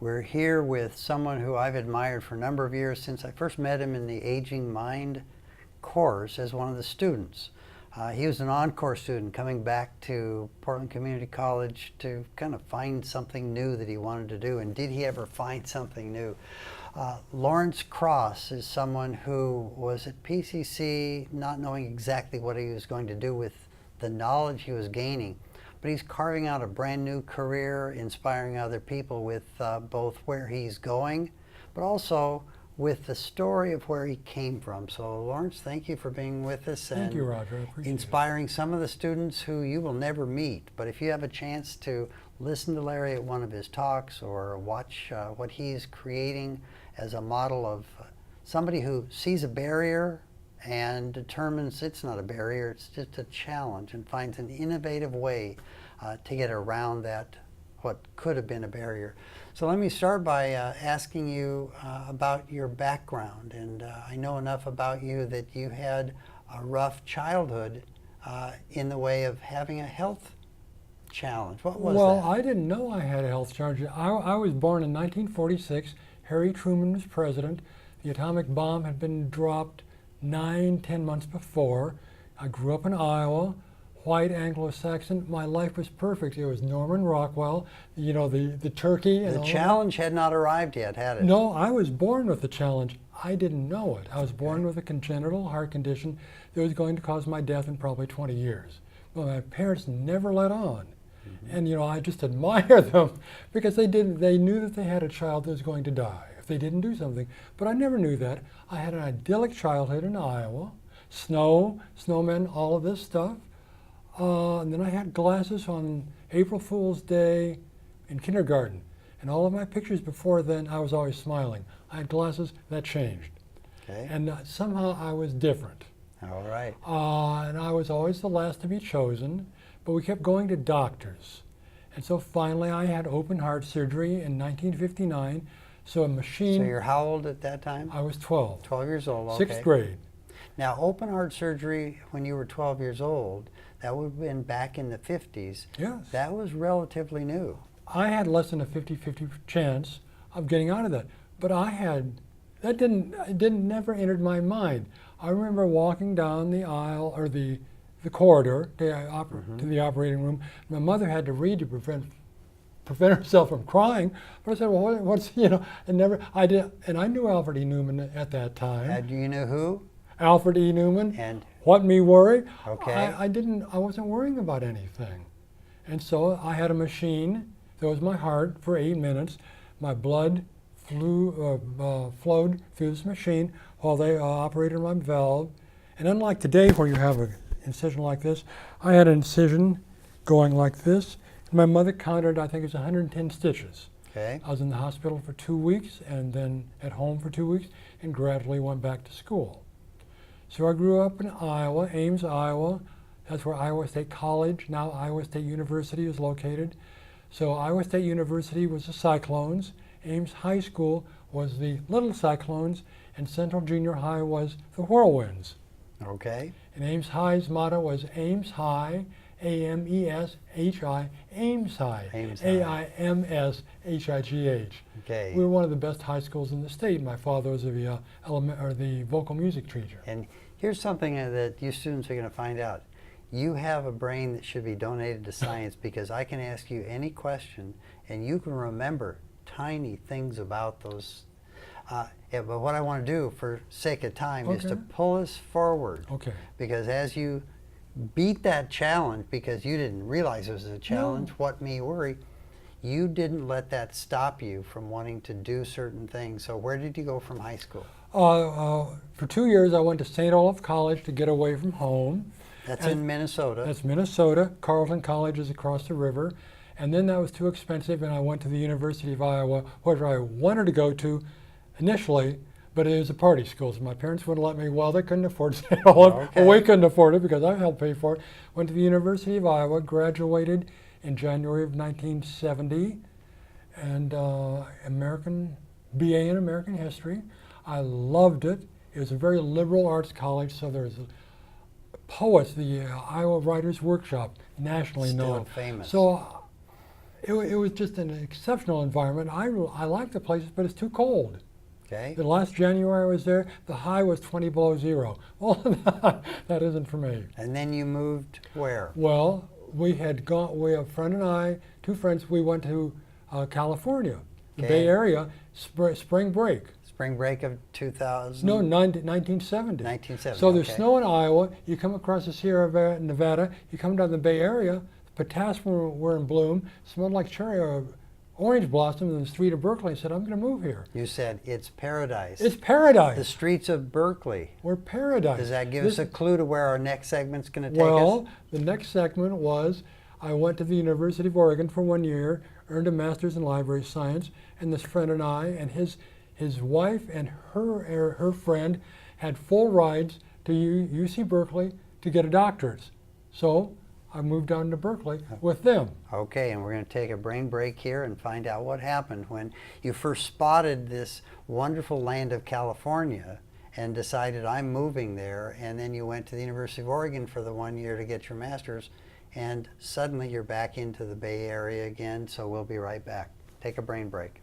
We're here with someone who I've admired for a number of years since I first met him in the Aging Mind course as one of the students. He was an encore student coming back to Portland Community College to kind of find something new that he wanted to do. And did he ever find something new? Lawrence Cross is someone who was at PCC not knowing exactly what he was going to do with the knowledge he was gaining. But he's carving out a brand new career, inspiring other people with both where he's going, but also with the story of where he came from. So Lawrence, thank you for being with us. Thank you, Roger. I appreciate inspiring some of the students who you will never meet. But if you have a chance to listen to Larry at one of his talks or watch what he's creating as a model of somebody who sees a barrier and determines it's not a barrier, it's just a challenge, and finds an innovative way to get around that, what could have been a barrier. So let me start by asking you about your background. And I know enough about you that you had a rough childhood in the way of having a health challenge. What was that? Well, I didn't know I had a health challenge. I was born in 1946. Harry Truman was president. The atomic bomb had been dropped 9-10 months before. I grew up in Iowa, white Anglo-Saxon. My life was perfect. It was Norman Rockwell, you know, the turkey. And the challenge had not arrived yet, had it? No, I was born with the challenge. I didn't know it. I was born with a congenital heart condition that was going to cause my death in probably 20 years. But my parents never let on. And you know, I just admire them because they knew that they had a child that was going to die if they didn't do something. But I never knew that. I had an idyllic childhood in Iowa, snow, snowmen, all of this stuff. And then I had glasses on April Fool's Day in kindergarten. And all of my pictures before then, I was always smiling. I had glasses, that changed. Okay. And somehow I was different. All right. And I was always the last to be chosen. But we kept going to doctors. And so finally I had open heart surgery in 1959. So a machine. So you're how old at that time? I was 12. 12 years old, okay. 6th grade. Now, open heart surgery when you were 12 years old, that would have been back in the 50s. Yes. That was relatively new. I had less than a 50-50 chance of getting out of that. But it never entered my mind. I remember walking down the aisle or the corridor to the operating room. My mother had to read to prevent herself from crying. But I said, well, what's, you know, and I knew Alfred E. Newman at that time. Do you know who? Alfred E. Newman. And What Me Worry. okay. I wasn't worrying about anything. And so I had a machine that was my heart for 8 minutes. My blood flowed through this machine while they operated my valve. And unlike today where you have an incision like this, I had an incision going like this. And my mother counted, I think it was 110 stitches. Okay. I was in the hospital for 2 weeks and then at home for 2 weeks and gradually went back to school. So I grew up in Iowa, Ames, Iowa. That's where Iowa State College, now Iowa State University, is located. So Iowa State University was the Cyclones, Ames High School was the Little Cyclones, and Central Junior High was the Whirlwinds. Okay. And Ames High's motto was Ames High, A-M-E-S-H-I, Ames High, Ames High. A-I-M-S-H-I-G-H. Okay. We were one of the best high schools in the state. My father was the vocal music teacher. And here's something that you students are going to find out. You have a brain that should be donated to science because I can ask you any question and you can remember tiny things about those. But what I want to do for sake of time is to pull us forward. Okay. Because as you beat that challenge, because you didn't realize it was a challenge, What Me Worry, you didn't let that stop you from wanting to do certain things. So where did you go from high school? For 2 years I went to St. Olaf College to get away from home. That's in Minnesota. That's Minnesota. Carleton College is across the river. And then that was too expensive and I went to the University of Iowa, where I wanted to go to initially, but it was a party school, so my parents wouldn't let me. Well, they couldn't afford St. Olaf. Okay. Well, we couldn't afford it because I helped pay for it. Went to the University of Iowa, graduated in January of 1970, and BA in American History. I loved it. It was a very liberal arts college, so there's poets, the Iowa Writers Workshop, nationally Still known. famous. So It was just an exceptional environment. I like the places, but it's too cold. Okay. The last January I was there, the high was 20 below zero. Well, that isn't for me. And then you moved where? Well, we a friend and I, two friends, we went to California, the Okay. Bay Area, spring break. Spring break of 2000? No, 1970. 1970. So there's okay. snow in Iowa. You come across the Sierra Nevada. You come down the Bay Area. Potassium were in bloom. Smelled like cherry or orange blossom in the street of Berkeley. I said, I'm going to move here. You said it's paradise. It's paradise. The streets of Berkeley. We're paradise. Does that give This- us a clue to where our next segment's going to take Well, us? the next segment was I went to the University of Oregon for 1 year, earned a master's in library science, and this friend and I and his wife and her friend had full rides to UC Berkeley to get a doctorate. So I moved on to Berkeley with them. Okay, and we're going to take a brain break here and find out what happened when you first spotted this wonderful land of California and decided I'm moving there, and then you went to the University of Oregon for the 1 year to get your master's, and suddenly you're back into the Bay Area again, so we'll be right back. Take a brain break.